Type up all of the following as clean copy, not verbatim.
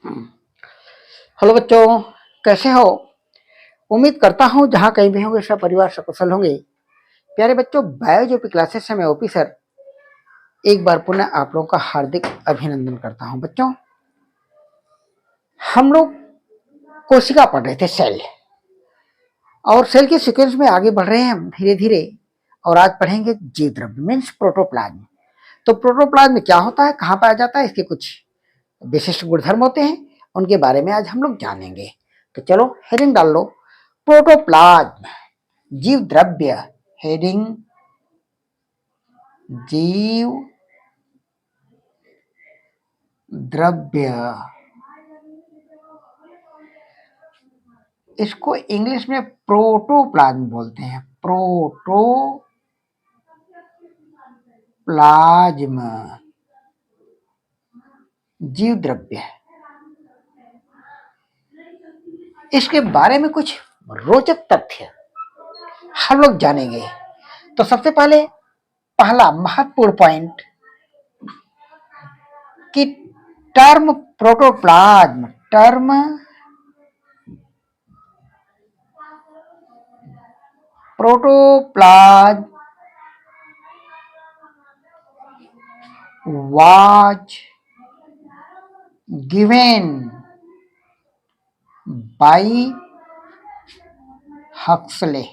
Hello बच्चों, कैसे हो? उम्मीद करता हूँ जहाँ कहीं भी होंगे सब परिवार सकुशल होंगे। प्यारे बच्चों, बायोलॉजी क्लासेस से मैं ओपी सर एक बार पुनः आप लोगों का हार्दिक अभिनंदन करता हूँ। बच्चों, हम लोग कोशिका पढ़ रहे थे, सेल, और सेल के सीक्वेंस में आगे बढ़ रहे हैं हम धीरे धीरे। और आज पढ़ेंगे जीव द्रव्य मीन्स प्रोटोप्लाज्म। तो प्रोटोप्लाज्म क्या होता है, कहाँ पाया जाता है, इसके कुछ विशिष्ट गुणधर्म होते हैं, उनके बारे में आज हम लोग जानेंगे। तो चलो हेडिंग डाल लो, प्रोटोप्लाज्म जीव द्रव्य। हेडिंग जीव द्रव्य। इसको इंग्लिश में प्रोटोप्लाज्म बोलते हैं, प्रोटोप्लाज्म जीव द्रव्य। इसके बारे में कुछ रोचक तथ्य हम लोग जानेंगे। तो सबसे पहले पहला महत्वपूर्ण पॉइंट कि term protoplasm, protoplasm was given by Huxley,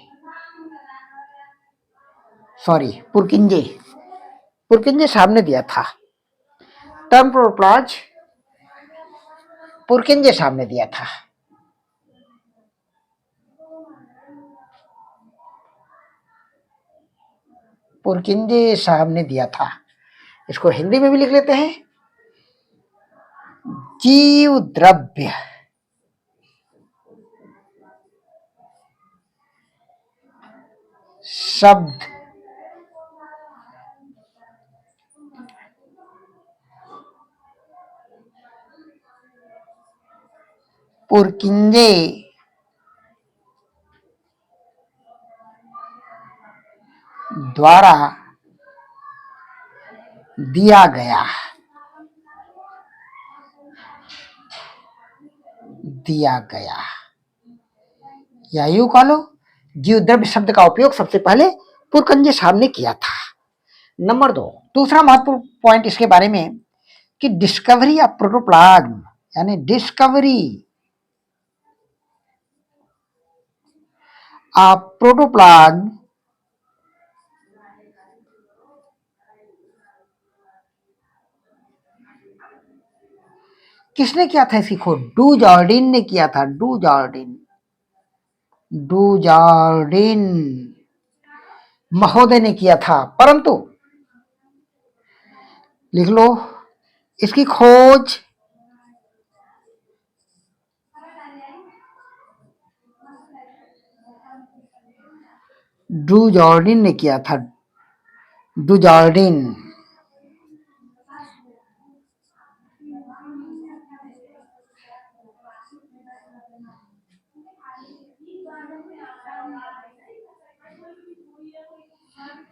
पुरकिंजे साहब ने दिया था। टर्म प्रोटोप्लाज्म पुरकिंजे साहब ने दिया था। पुरकिंजे साहब ने दिया था। इसको हिंदी में भी लिख लेते हैं, जीव द्रव्य शब्द पुरकिंजे द्वारा दिया गया या यूं कह लो, जीव द्रव्य शब्द का उपयोग सबसे पहले पुरकिंजे साहब ने किया था। नंबर 2, दूसरा महत्वपूर्ण पॉइंट इसके बारे में कि डिस्कवरी ऑफ प्रोटोप्लाज्म, यानी डिस्कवरी ऑफ प्रोटोप्लाज्म किसने किया था? इसकी खोज डू जॉर्डिन ने किया था। डू जॉर्डिन महोदय ने किया था। परंतु लिख लो, इसकी खोज डू जॉर्डिन ने किया था। डू जॉर्डिन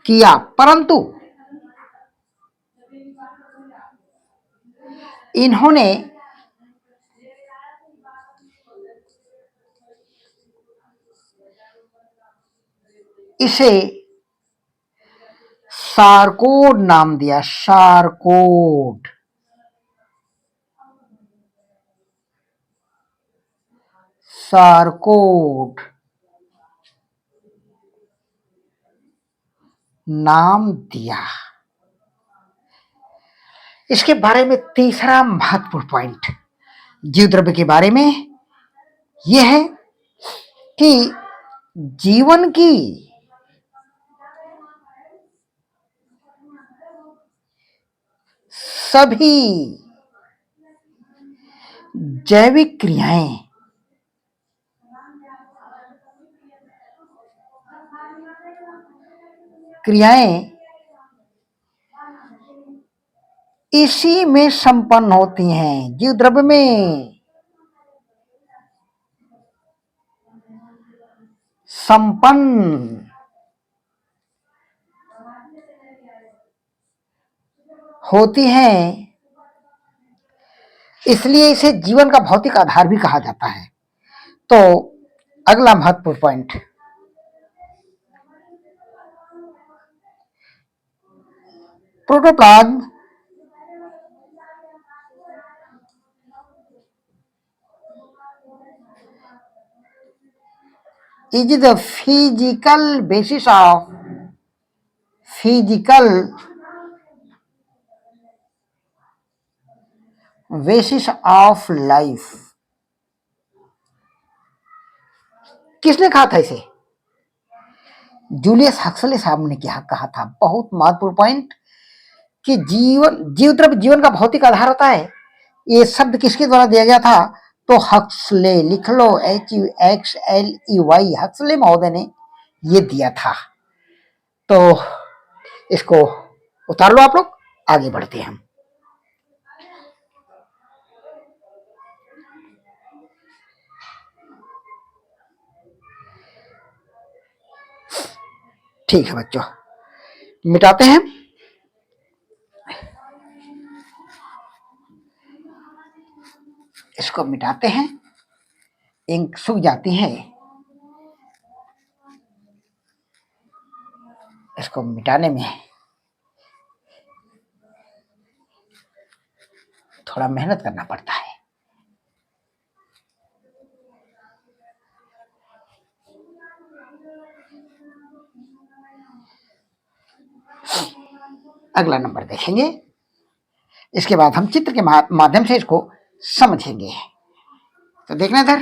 किया, परंतु इन्होंने इसे सारकोड नाम दिया। सारकोड नाम दिया। इसके बारे में तीसरा महत्वपूर्ण पॉइंट जीव द्रव्य के बारे में यह है कि जीवन की सभी जैविक क्रियाएं इसी में संपन्न होती हैं। जीव द्रव्य में संपन्न होती हैं इसलिए इसे जीवन का भौतिक आधार भी कहा जाता है। तो अगला महत्वपूर्ण point, protoplasm is the physical basis of life। किसने कहा था इसे? जूलियस हक्सले साहब ने क्या कहा था, बहुत महत्वपूर्ण पॉइंट, कि जीवन का भौतिक आधार होता है। ये शब्द किसके द्वारा दिया गया था? तो हक्सले, लिख लो HUXLEY, हक्सले महोदय ने ये दिया था। तो इसको उतार लो आप लोग, आगे बढ़ते हैं हम। ठीक है बच्चों, मिटाते हैं। इसको मिटाते हैं, इंक सूख जाती है, इसको मिटाने में थोड़ा मेहनत करना पड़ता है। अगला नंबर देखेंगे, इसके बाद हम चित्र के माध्यम से इसको समझेंगे। तो देखना इधर,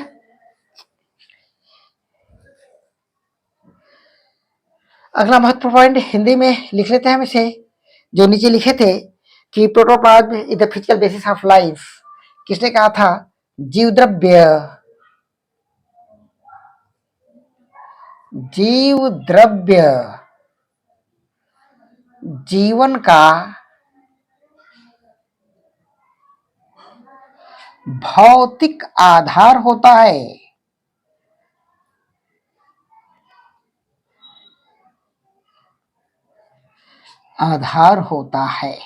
अगला महत्वपूर्ण पॉइंट हिंदी में लिख लेते हैं हम इसे, जो नीचे लिखे थे कि protoplasm is the physical basis of life. किसने कहा था? जीव द्रव्य जीवन का भौतिक आधार होता है। आधार होता है।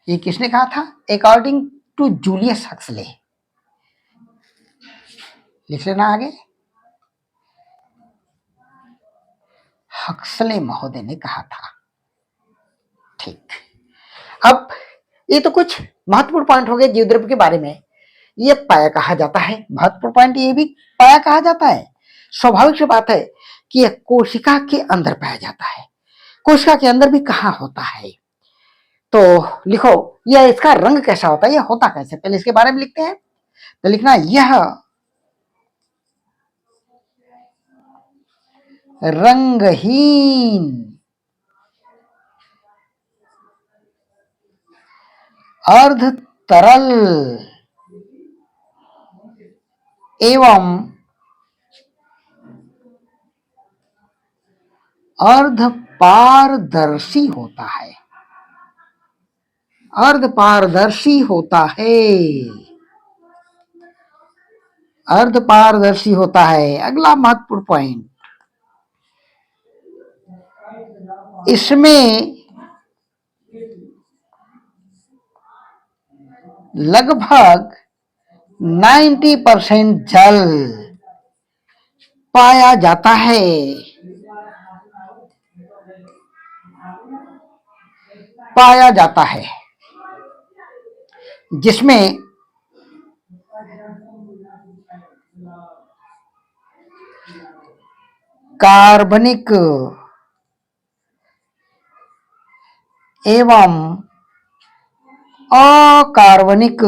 ये किसने कहा था? According to Julius Huxley. लिख लेना आगे, हक्सले महोदय ने कहा था। ठीक, अब ये तो कुछ महत्वपूर्ण पॉइंट हो गए जीव द्रव्य के बारे में। ये पाया कहा जाता है, महत्वपूर्ण पॉइंट ये भी पाया कहा जाता है। स्वाभाविक सी बात है कि यह कोशिका के अंदर पाया जाता है। कोशिका के अंदर भी कहाँ होता है? तो लिखो, यह इसका रंग कैसा होता है, यह होता कैसे, पहले इसके बारे में लिखते हैं। तो लिखना, यह रंगहीन अर्ध तरल एवं अर्ध पारदर्शी होता है। अर्ध पारदर्शी होता है, अर्ध पारदर्शी होता है। अगला महत्वपूर्ण पॉइंट, इसमें लगभग 90% जल पाया जाता है। पाया जाता है, जिसमें कार्बनिक एवं अकार्बनिक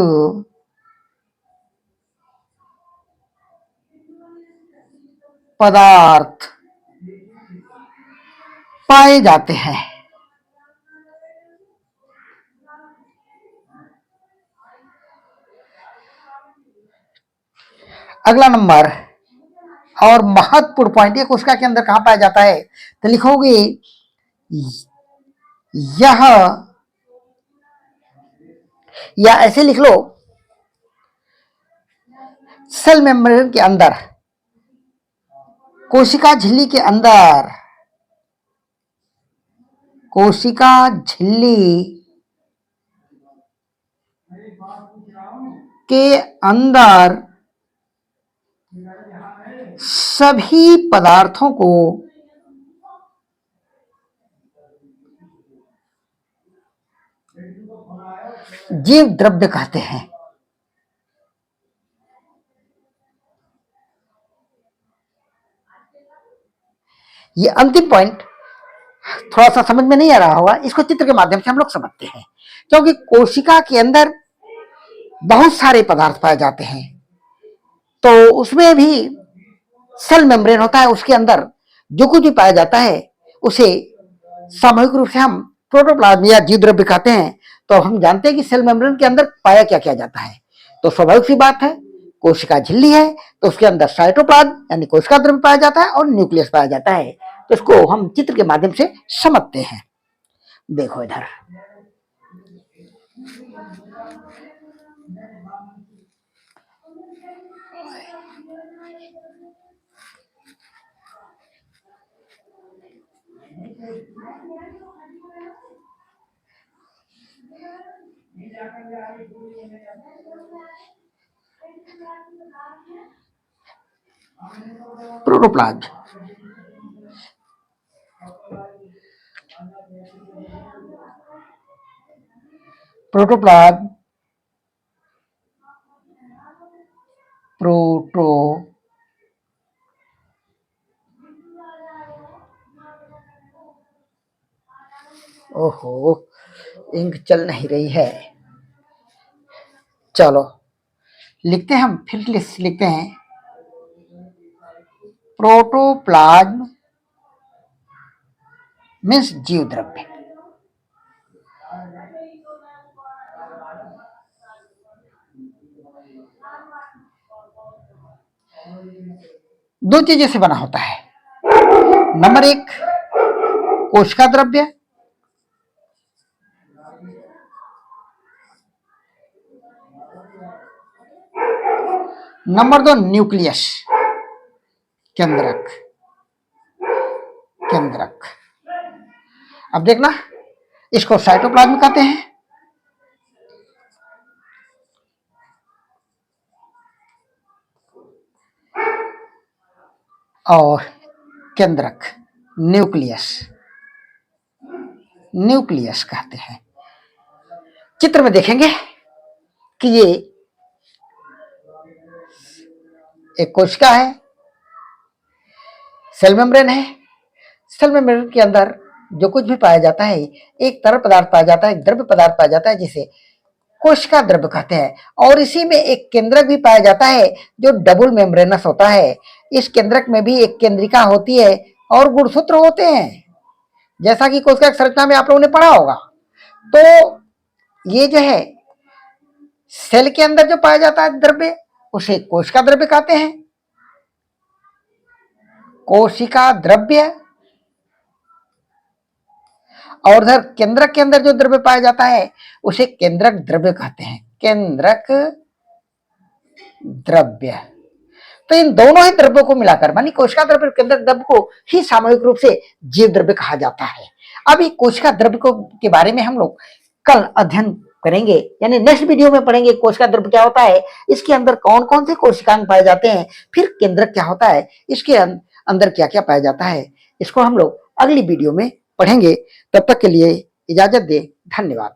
पदार्थ पाए जाते हैं। अगला नंबर और महत्वपूर्ण पॉइंट, ये कोशिका के अंदर कहां पाया जाता है? तो लिखोगे, यह, या ऐसे लिख लो, सेल मेम्ब्रेन के अंदर, कोशिका झिल्ली के अंदर, कोशिका झिल्ली के अंदर सभी पदार्थों को जीव द्रव्य कहते हैं। ये अंतिम पॉइंट थोड़ा सा समझ में नहीं आ रहा होगा, इसको चित्र के माध्यम से हम लोग समझते हैं, क्योंकि कोशिका के अंदर बहुत सारे पदार्थ पाए जाते हैं, तो उसमें भी सेल मेम्ब्रेन होता है, उसके अंदर जो कुछ भी पाया जाता है उसे सामूहिक रूप से हम प्रोटोप्लाज्म या जीव द्रव्य कहते हैं। तो हम जानते हैं कि सेल मेम्ब्रेन के अंदर पाया क्या क्या जाता है, तो स्वाभाविक सी बात है, कोशिका झिल्ली है तो उसके अंदर साइटोप्लाज्म यानी कोशिका द्रव्य पाया जाता है और न्यूक्लियस पाया जाता है। तो इसको हम चित्र के माध्यम से समझते हैं। देखो इधर प्रोटोप्लाज्म प्रोटोप्लाज्म प्रोटो ओहो इंक चल नहीं रही है, चलो लिखते हैं, हम फिर लिखते हैं प्रोटोप्लाज्म मीन्स जीव द्रव्य। दो चीजों से बना होता है, नंबर एक कोशिका द्रव्य, नंबर दो न्यूक्लियस केंद्रक। केंद्रक अब देखना, इसको साइटोप्लाज्म कहते हैं और केंद्रक न्यूक्लियस न्यूक्लियस कहते हैं। चित्र में देखेंगे कि ये एक कोशिका है, सेल मेम्ब्रेन है, सेल मेम्ब्रेन के अंदर जो कुछ भी पाया जाता है, एक तरल पदार्थ पाया जाता है, एक द्रव्य पदार्थ पाया जाता है जिसे कोशिका द्रव्य कहते हैं, और इसी में एक केंद्रक भी पाया जाता है जो डबल मेम्ब्रेनस होता है। इस केंद्रक में भी एक केंद्रिका होती है और गुणसूत्र होते हैं, जैसा कि कोशिका संरचना में आप लोगों ने पढ़ा होगा। तो ये जो है सेल के अंदर जो पाया जाता है द्रव्य उसे कोशिका द्रव्य कहते हैं। कोशिका द्रव्य, और उधर केंद्रक के अंदर जो द्रव्य पाया जाता है उसे केंद्रक द्रव्य कहते हैं। केंद्रक द्रव्य, तो इन दोनों ही द्रव्यों को मिलाकर मानी कोशिका द्रव्य और केंद्रक द्रव्य को ही सामूहिक रूप से जीव द्रव्य कहा जाता है। अभी कोशिका द्रव्य को के बारे में हम लोग कल अध्ययन करेंगे, यानी नेक्स्ट वीडियो में पढ़ेंगे कोशिका द्रव्य क्या होता है, इसके अंदर कौन कौन से कोशिकांग पाए जाते हैं, फिर केंद्रक क्या होता है, इसके अंदर क्या क्या पाया जाता है, इसको हम लोग अगली वीडियो में पढ़ेंगे। तब तक के लिए इजाजत दे, धन्यवाद।